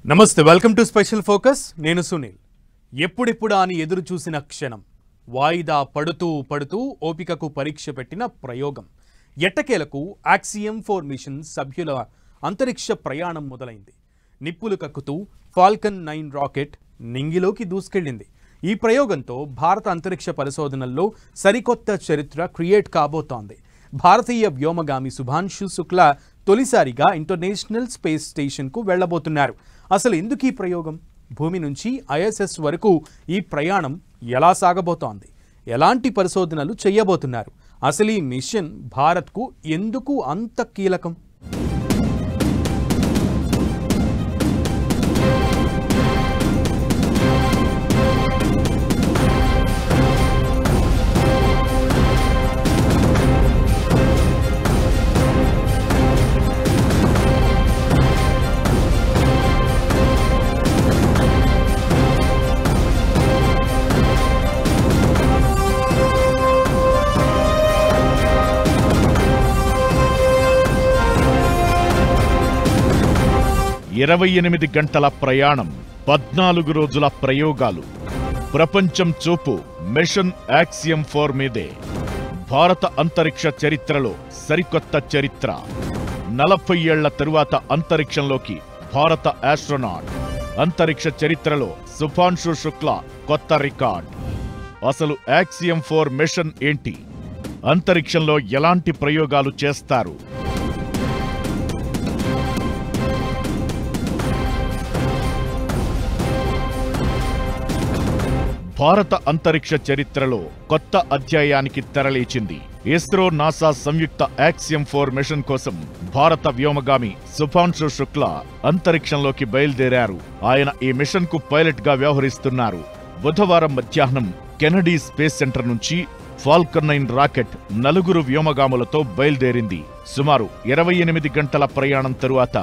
నమస్తే welcome to special focus నేను సునీల్ ఎప్పుడెప్పుడు అని ఎదురు చూసిన క్షణం వాయిదా పడుతూ ఓపికకు పరీక్ష పెట్టిన ప్రయోగం ఎట్టకేలకు ఆక్సియం 4 మిషన్ సభ్యుల అంతరిక్ష ప్రయాణం మొదలైంది నిప్పులు కక్కుతూ ఫాల్కన్ 9 రాకెట్ నింగిలోకి దూసుకెళ్లింది ఈ ప్రయోగంతో భారత అంతరిక్ష పరిశోధనల్లో సరికొత్త చరిత్ర క్రియేట్ కాబోతోంది భారతీయ వ్యోమగామి శుభాంశు శుక్లా తొలిసారిగా ఇంటర్నేషనల్ స్పేస్ స్టేషన్కు వెళ్లబోతున్నారు అసలు ఎందుకు ఈ ప్రయోగం భూమి నుంచి ఐఎస్ఎస్ వరకు ఈ ప్రయాణం ఎలా సాగబోతోంది ఎలాంటి పరిశోధనలు చేయబోతున్నారు అసలు ఈ మిషన్ భారత్కు ఎందుకు అంత కీలకం 28 గంటల ప్రయాణం 14 రోజుల ప్రయోగాలు ప్రపంచం చూపు మిషన్ ఆక్సియం 4 మీదే భారత అంతరిక్ష చరిత్రలో సరికొత్త చరిత్ర 40 ఏళ్ల తరువాత అంతరిక్షంలోకి భారత ఆస్ట్రోనాట్ అంతరిక్ష చరిత్రలో శుభాంశు శుక్లా కొత్త రికార్డ్ అసలు ఆక్సియం 4 మిషన్ ఏంటి అంతరిక్షంలో ఎలాంటి ప్రయోగాలు చేస్తారు భారత అంతరిక్ష చరిత్రలో కొత్త అధ్యాయానికి తెరలేచింది ఇస్రో నాసా సంయుక్త ఆక్సియం 4 మిషన్ కోసం భారత వ్యోమగామి శుభాంశు శుక్లా అంతరిక్షంలోకి బయలుదేరారు ఆయన ఈ మిషన్ కు పైలట్ గా వ్యవహరిస్తున్నారు బుధవారం మధ్యాహ్నం కెనడీ స్పేస్ సెంటర్ నుంచి ఫాల్కన్ 9 రాకెట్ 4 వ్యోమగాములతో బయలుదేరింది సుమారు 28 గంటల ప్రయాణం తరువాత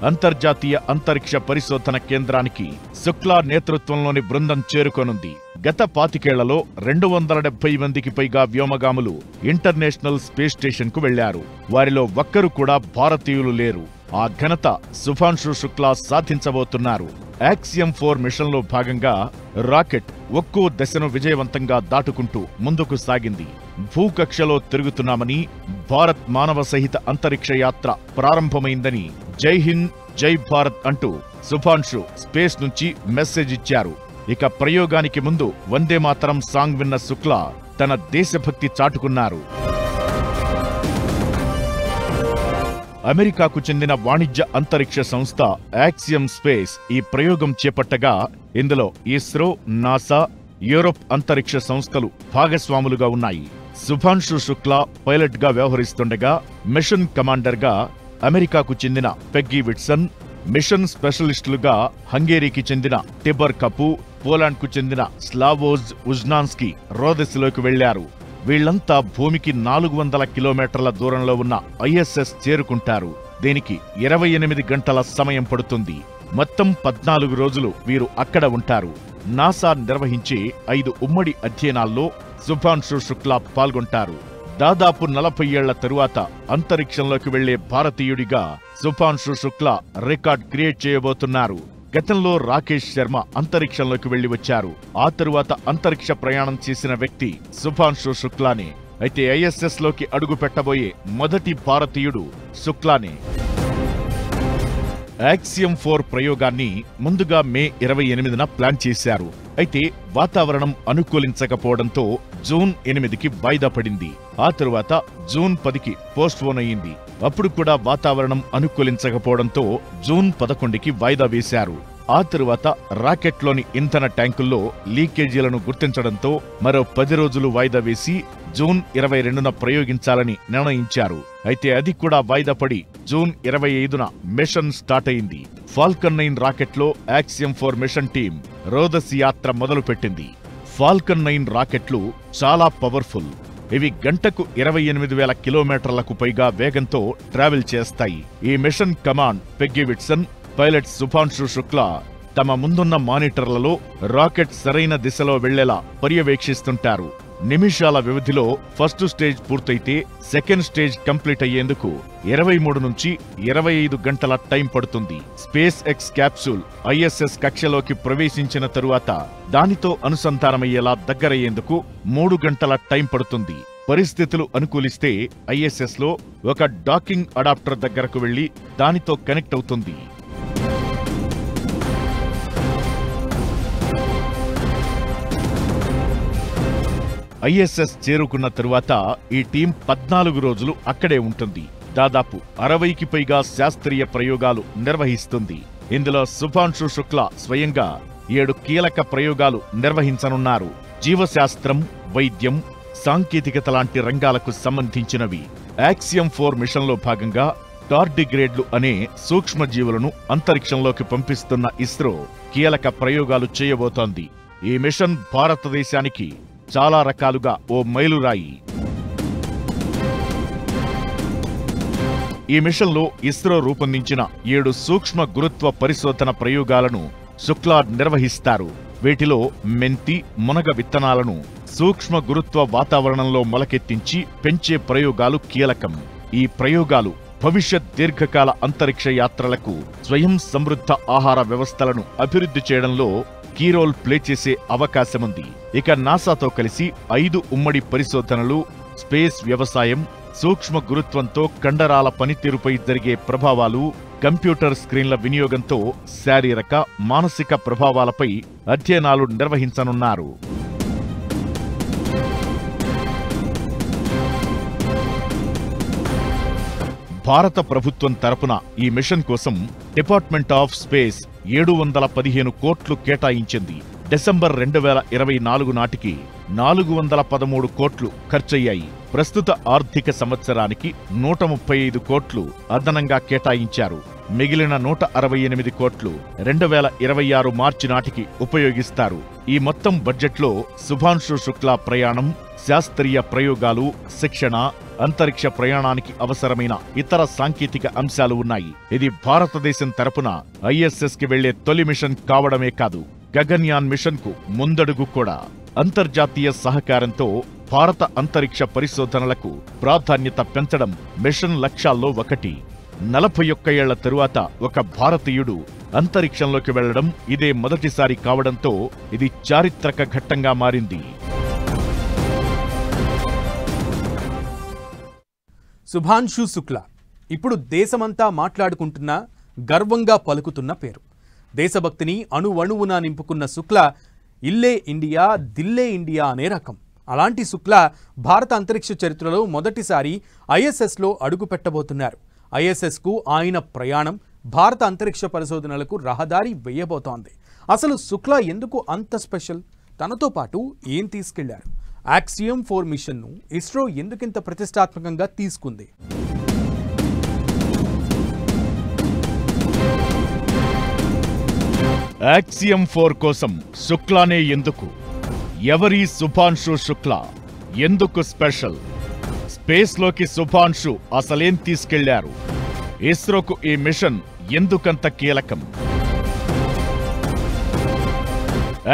అంతర్జాతీయ అంతరిక్ష పరిశోధన కేంద్రానికి శుక్లా నేతృత్వంలోని బృందం చేరుకోనుంది గత 25 ఏళ్లలో 270 మందికి పైగా వ్యోమగాములు ఇంటర్నేషనల్ స్పేస్ స్టేషన్ కు వెళ్లారు వారిలో ఒక్కరు కూడా భారతీయులు లేరు ఆ ఘనత శుభాంశు శుక్లా సాధించబోతున్నారు ఆక్సియం 4 మిషన్లో భాగంగా రాకెట్ ఒక్కో దశను విజయవంతంగా దాటుకుంటూ ముందుకు సాగింది భూకక్షలో తిరుగుతున్నామని భారత్ మానవ సహిత అంతరిక్ష యాత్ర ప్రారంభమైందని జై హింద్ జై భారత్ అంటూ శుభాంశు స్పేస్ నుంచి మెసేజ్ ఇచ్చారు ఇక ప్రయోగానికి ముందు వందే మాతరం సాంగ్ విన్న శుక్లా తన దేశభక్తి చాటుకున్నారు అమెరికాకు చెందిన వాణిజ్య అంతరిక్ష సంస్థ ఆక్సియం స్పేస్ ఈ ప్రయోగం చేపట్టగా ఇందులో ఇస్రో నాసా యూరోప్ అంతరిక్ష సంస్థలు భాగస్వాములుగా ఉన్నాయి శుభాంశు శుక్లా పైలట్ గా వ్యవహరిస్తుండగా మిషన్ కమాండర్ గా అమెరికాకు చెందిన పెగ్గీ విట్సన్ మిషన్ స్పెషలిస్టులుగా హంగేరీకి చెందిన టిబర్ కపు పోలాండ్ కు చెందిన స్లావోజ్ ఉజ్నాన్స్కీ రోదెస్లోకి వెళ్లారు వీళ్లంతా భూమికి 400 కిలోమీటర్ల దూరంలో ఉన్న ఐఎస్ఎస్ చేరుకుంటారు దీనికి 28 గంటల సమయం పడుతుంది మొత్తం 14 రోజులు వీరు అక్కడ ఉంటారు నాసా నిర్వహించే 5 ఉమ్మడి అధ్యయనాల్లో శుభాంశు శుక్లా పాల్గొంటారు దాదాపు 40 ఏళ్ల తరువాత అంతరిక్షంలోకి వెళ్లే భారతీయుడిగా శుభాంశు శుక్లా రికార్డ్ క్రియేట్ చేయబోతున్నారు గతంలో రాకేష్ శర్మ అంతరిక్షంలోకి వెళ్లి వచ్చారు ఆ తరువాత అంతరిక్ష ప్రయాణం చేసిన వ్యక్తి శుభాంశు శుక్లానే అయితే ఐఎస్ఎస్ లోకి అడుగు పెట్టబోయే మొదటి భారతీయుడు శుక్లానే ఆక్సియం 4 ప్రయోగాన్ని ముందుగా మే 28న ప్లాన్ చేశారు అయితే వాతావరణం అనుకూలించకపోవడంతో జూన్ 8కి వాయిదా పడింది ఆ తరువాత జూన్ 10కి పోస్ట్పోన్ అయింది అప్పుడు కూడా వాతావరణం అనుకూలించకపోవడంతో జూన్ 11కి వాయిదా వేశారు ఆ తరువాత రాకెట్లోని ఇంధన ట్యాంకుల్లో లీకేజీలను గుర్తించడంతో మరో 10 రోజులు వాయిదా వేసి జూన్ 22న ప్రయోగించాలని నిర్ణయించారు అయితే అది కూడా వాయిదా పడి జూన్ 25న మిషన్ స్టార్ట్ అయింది ఫాల్కన్ 9 రాకెట్లో ఆక్సియం 4 మిషన్ టీం రోదస్ యాత్ర మొదలుపెట్టింది ఫాల్కన్ 9 రాకెట్లు చాలా పవర్ఫుల్ ఇవి గంటకు 28,000 కిలోమీటర్లకు పైగా వేగంతో ట్రావెల్ చేస్తాయి ఈ mission command Peggy Whitson pilot Shubhanshu Shukla తమ ముందున్న మానిటర్లలో రాకెట్ సరైన దిశలో వెళ్లేలా పర్యవేక్షిస్తుంటారు నిమిషాల వ్యవధిలో ఫస్ట్ స్టేజ్ పూర్తయితే సెకండ్ స్టేజ్ కంప్లీట్ అయ్యేందుకు 23 నుంచి 25 గంటల టైం పడుతుంది. స్పేస్ ఎక్స్ క్యాప్సూల్ ఐఎస్ఎస్ కక్షలోకి ప్రవేశించిన తరువాత దానితో అనుసంధానమయ్యేలా దగ్గరయ్యేందుకు 3 గంటల టైం పడుతుంది. పరిస్థితులు అనుకూలిస్తే ఐఎస్ఎస్ లో ఒక డాకింగ్ అడాప్టర్ దగ్గరకు వెళ్లి దానితో కనెక్ట్ అవుతుంది. ఐఎస్ఎస్ చేరుకున్న తరువాత ఈ టీం 14 రోజులు అక్కడే ఉంటుంది. దాదాపు 60కి పైగా శాస్త్రీయ ప్రయోగాలు నిర్వహిస్తుంది. ఇందులో శుభాంశు శుక్లా స్వయంగా 7 కీలక ప్రయోగాలు నిర్వహించనున్నారు. జీవశాస్త్రం, వైద్యం, సాంకేతికత లాంటి రంగాలకు సంబంధించినవి. యాక్సియం 4 మిషన్లో భాగంగా టార్డిగ్రేడ్లు అనే సూక్ష్మజీవులను అంతరిక్షంలోకి పంపిస్తున్న ఇస్రో కీలక ప్రయోగాలు చేయబోతోంది. ఈ మిషన్ భారతదేశానికి చాలా రకాలుగా ఓ మైలురాయి. ఈ మిషన్లో ఇస్రో రూపొందించిన 7 సూక్ష్మ గురుత్వ పరిశోధన ప్రయోగాలను శుక్లా నిర్వహిస్తారు. వీటిలో మెంతి, మునగ విత్తనాలను సూక్ష్మ గురుత్వ వాతావరణంలో మొలకెత్తించి పెంచే ప్రయోగాలు కీలకం. ఈ ప్రయోగాలు భవిష్యత్ దీర్ఘకాల అంతరిక్ష యాత్రలకు స్వయం సమృద్ధ ఆహార వ్యవస్థలను అభివృద్ధి చేయడంలో కీ రోల్ ప్లే చేసే అవకాశముంది. ఇక నాసాతో కలిసి 5 ఉమ్మడి పరిశోధనలు, స్పేస్ వ్యవసాయం, సూక్ష్మ గురుత్వంతో కండరాల పనితీరుపై జరిగే ప్రభావాలు, కంప్యూటర్ స్క్రీన్ల వినియోగంతో శారీరక, మానసిక ప్రభావాలపై అధ్యయనాలు నిర్వహించనున్నారు. భారత ప్రభుత్వం తరపున ఈ మిషన్ కోసం డిపార్ట్మెంట్ ఆఫ్ స్పేస్ 715 కోట్లు కేటాయించింది. డిసెంబర్ 2024 నాటికి 413 కోట్లు ఖర్చయ్యాయి. ప్రస్తుత ఆర్థిక సంవత్సరానికి 135 కోట్లు అదనంగా కేటాయించారు. మిగిలిన 168 కోట్లు 2026 మార్చి నాటికి ఉపయోగిస్తారు. ఈ మొత్తం బడ్జెట్లో శుభాంశు శుక్లా ప్రయాణం, శాస్త్రీయ ప్రయోగాలు, శిక్షణ, అంతరిక్ష ప్రయాణానికి అవసరమైన ఇతర సాంకేతిక అంశాలు ఉన్నాయి. ఇది భారతదేశం తరపున ఐఎస్ఎస్ కి వెళ్లే తొలి మిషన్ కావడమే కాదు, గగన్యాన్ మిషన్ కు ముందడుగు కూడా. అంతర్జాతీయ సహకారంతో భారత అంతరిక్ష పరిశోధనలకు ప్రాధాన్యత పెంచడం మిషన్ లక్ష్యాల్లో ఒకటి. 41 ఏళ్ల తరువాత ఒక భారతీయుడు అంతరిక్షంలోకి వెళ్లడం ఇదే మొదటిసారి కావడంతో ఇది చారిత్రక ఘట్టంగా మారింది. శుభాంశు శుక్లా ఇప్పుడు దేశమంతా మాట్లాడుకుంటున్న, గర్వంగా పలుకుతున్న పేరు. దేశభక్తిని అణువణువున నింపుకున్న శుక్లా ఇల్లే ఇండియా, దిల్లే ఇండియా అనే రకం. అలాంటి శుక్లా భారత అంతరిక్ష చరిత్రలో మొదటిసారి ఐఎస్ఎస్లో అడుగు పెట్టబోతున్నారు. ఐఎస్ఎస్కు ఆయన ప్రయాణం భారత అంతరిక్ష పరిశోధనలకు రహదారి వేయబోతోంది. అసలు శుక్లా ఎందుకు అంత స్పెషల్? తనతో పాటు ఏం తీసుకెళ్లారు? యాక్సియం 4 మిషన్ను ఇస్రో ఎందుకింత ప్రతిష్టాత్మకంగా తీసుకుంది? యాక్సియం 4 కోసం శుక్లానే ఎందుకు? ఎవరి శుభాంశు శుక్లా? ఎందుకు స్పెషల్? స్పేస్లోకి శుభాంశు అసలేం తీసుకెళ్లారు? ఇస్రోకు ఈ మిషన్ ఎందుకంత కీలకం?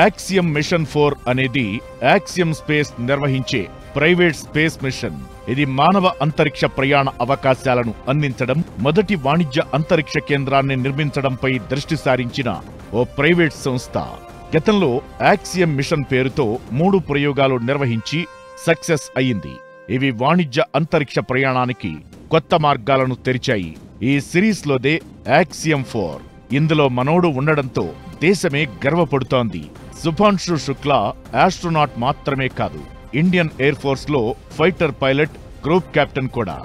యాక్సియం మిషన్ 4 అనేది యాక్సియం స్పేస్ నిర్వహించే ప్రైవేట్ స్పేస్ మిషన్. ఇది మానవ అంతరిక్ష ప్రయాణ అవకాశాలను అందించడం, మొదటి వాణిజ్య అంతరిక్ష కేంద్రాన్ని నిర్మించడంపై దృష్టి సారించిన ఓ ప్రైవేట్ సంస్థ. గతంలో యాక్సియం మిషన్ పేరుతో 3 ప్రయోగాలు నిర్వహించి సక్సెస్ అయింది. ఇవి వాణిజ్య అంతరిక్ష ప్రయాణానికి కొత్త మార్గాలను తెరిచాయి. ఈ సిరీస్లోదే యాక్సియం 4. ఇందులో మనోడు ఉండడంతో దేశమే గర్వపడుతోంది. శుభాంశు శుక్లా ఆస్ట్రోనాట్ మాత్రమే కాదు, ఇండియన్ ఎయిర్ ఫోర్స్ లో ఫైటర్ పైలట్, గ్రూప్ కెప్టెన్ కూడా.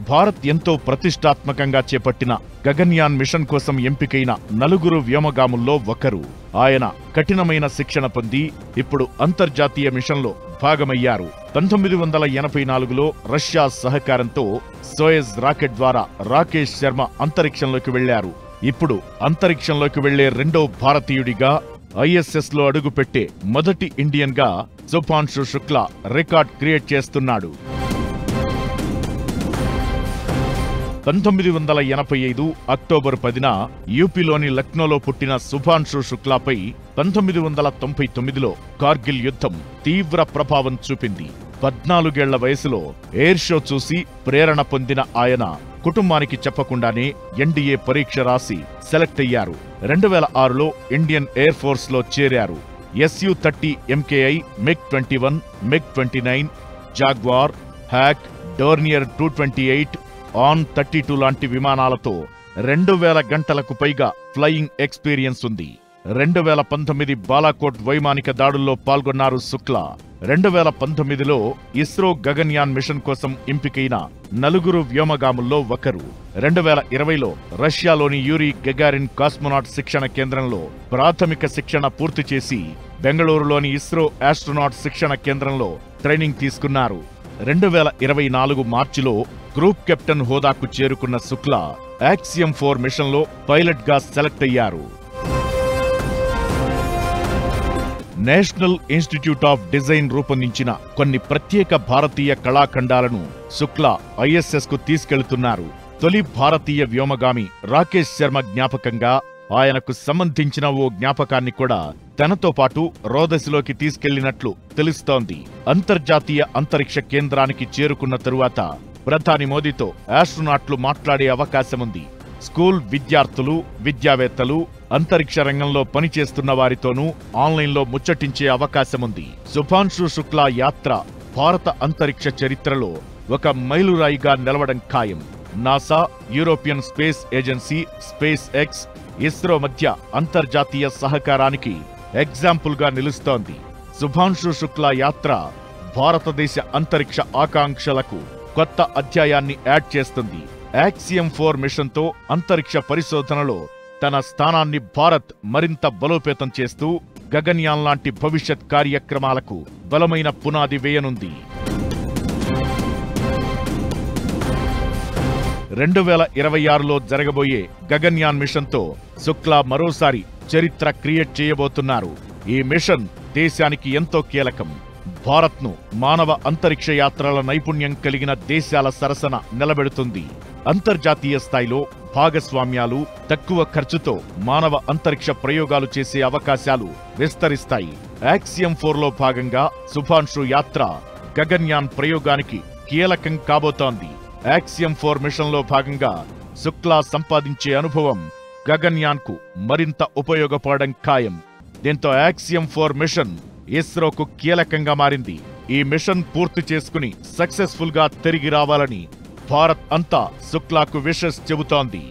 భారత్ ఎంతో ప్రతిష్టాత్మకంగా చేపట్టిన గగన్యాన్ మిషన్ కోసం ఎంపికైన 4 వ్యోమగాముల్లో ఒకరు. ఆయన కఠినమైన శిక్షణ పొంది ఇప్పుడు అంతర్జాతీయ మిషన్లో భాగమయ్యారు. 1984లో రష్యా సహకారంతో సోయజ్ రాకెట్ ద్వారా రాకేష్ శర్మ అంతరిక్షంలోకి వెళ్లారు. ఇప్పుడు అంతరిక్షంలోకి వెళ్లే 2వ భారతీయుడిగా, ఐఎస్ఎస్ లో అడుగుపెట్టే మొదటి ఇండియన్ గా శుభాంశు శుక్లా రికార్డ్ క్రియేట్ చేస్తున్నాడు. 1985 అక్టోబర్ 10న యూపీలోని లక్నోలో పుట్టిన శుభాంశు శుక్లాపై 1999లో కార్గిల్ యుద్ధం తీవ్ర ప్రభావం చూపింది. 14 ఏళ్ల వయసులో ఎయిర్ షో చూసి ప్రేరణ పొందిన ఆయన కుటుంబానికి చెప్పకుండానే ఎన్డీఏ పరీక్ష రాసి సెలెక్ట్ అయ్యారు. 2006లో ఇండియన్ ఎయిర్ ఫోర్స్ లో చేరారు. Su-30 MKI, MiG-21, MiG-29, jaguar, hack, Dornier 228, AN-32 లాంటి విమానాలతో 2000 గంటలకు పైగా ఫ్లయింగ్ ఎక్స్పీరియన్స్ ఉంది. 2019 బాలాకోట్ వైమానిక దాడుల్లో పాల్గొన్నారు శుక్లా. 2019లో ఇస్రో గగన్యాన్ మిషన్ కోసం ఎంపికైన 4 వ్యోమగాముల్లో ఒకరు. 2020లో రష్యాలోని యూరీ గగారిన్ కాస్మోనాట్ శిక్షణ కేంద్రంలో ప్రాథమిక శిక్షణ పూర్తి చేసి బెంగళూరులోని ఇస్రో ఆస్ట్రోనాట్ శిక్షణ కేంద్రంలో ట్రైనింగ్ తీసుకున్నారు. 2024 మార్చిలో గ్రూప్ కెప్టెన్ హోదాకు చేరుకున్న శుక్లా యాక్సియం 4 మిషన్లో పైలట్ గా సెలెక్ట్ అయ్యారు. నేషనల్ ఇన్స్టిట్యూట్ ఆఫ్ డిజైన్ రూపొందించిన కొన్ని ప్రత్యేక భారతీయ కళాఖండాలను శుక్లా ISS కు తీసుకెళ్తున్నారు. తొలి భారతీయ వ్యోమగామి రాకేష్ శర్మ జ్ఞాపకంగా ఆయనకు సంబంధించిన ఓ జ్ఞాపకాన్ని కూడా తనతో పాటు రోదసిలోకి తీసుకెళ్లినట్లు తెలుస్తోంది. అంతర్జాతీయ అంతరిక్ష కేంద్రానికి చేరుకున్న తరువాత ప్రధాని మోదీతో ఆస్ట్రోనాట్లు మాట్లాడే అవకాశముంది. స్కూల్ విద్యార్థులు, విద్యావేత్తలు, అంతరిక్ష రంగంలో పనిచేస్తున్న వారితోనూ ఆన్లైన్లో ముచ్చటించే అవకాశముంది. శుభాంశు శుక్లా యాత్ర భారత అంతరిక్ష చరిత్రలో ఒక మైలురాయిగా నిలవడం ఖాయం. NASA, European space agency, space X, ISRO మధ్య అంతర్జాతీయ సహకారానికి ఎగ్జాంపుల్ గా నిలుస్తోంది. శుభాంశు శుక్లా యాత్ర భారతదేశ అంతరిక్ష ఆకాంక్షలకు కొత్త అధ్యాయాన్ని యాడ్ చేస్తుంది. యాక్సియం 4 మిషన్తో అంతరిక్ష పరిశోధనలో తన స్థానాన్ని భారత్ మరింత బలోపేతం చేస్తూ గగన్యాన్ లాంటి భవిష్యత్ కార్యక్రమాలకు బలమైన పునాది వేయనుంది. 2026లో జరగబోయే గగన్యాన్ మిషన్తో శుక్లా మరోసారి చరిత్ర క్రియేట్ చేయబోతున్నారు. ఈ మిషన్ దేశానికి ఎంతో కీలకం. భారత్ను మానవ అంతరిక్ష యాత్రల నైపుణ్యం కలిగిన దేశాల సరసన నిలబెడుతుంది. అంతర్జాతీయ స్థాయిలో భాగస్వామ్యాలు, తక్కువ ఖర్చుతో మానవ అంతరిక్ష ప్రయోగాలు చేసే అవకాశాలు విస్తరిస్తాయి. యాక్సియం 4లో భాగంగా శుభాంశు యాత్ర గగన్యాన్ ప్రయోగానికి కీలకం కాబోతోంది. యాక్సియం 4 మిషన్లో భాగంగా శుక్లా సంపాదించే అనుభవం గగన్యాన్ కు మరింత ఉపయోగపడడం ఖాయం. దీంతో యాక్సియం 4 మిషన్ ఇస్రోకు కీలకంగా మారింది. ఈ మిషన్ పూర్తి చేసుకుని సక్సెస్ఫుల్ గా తిరిగి రావాలని భారత్ అంతా శుక్లాకు విషెస్ చెబుతోంది.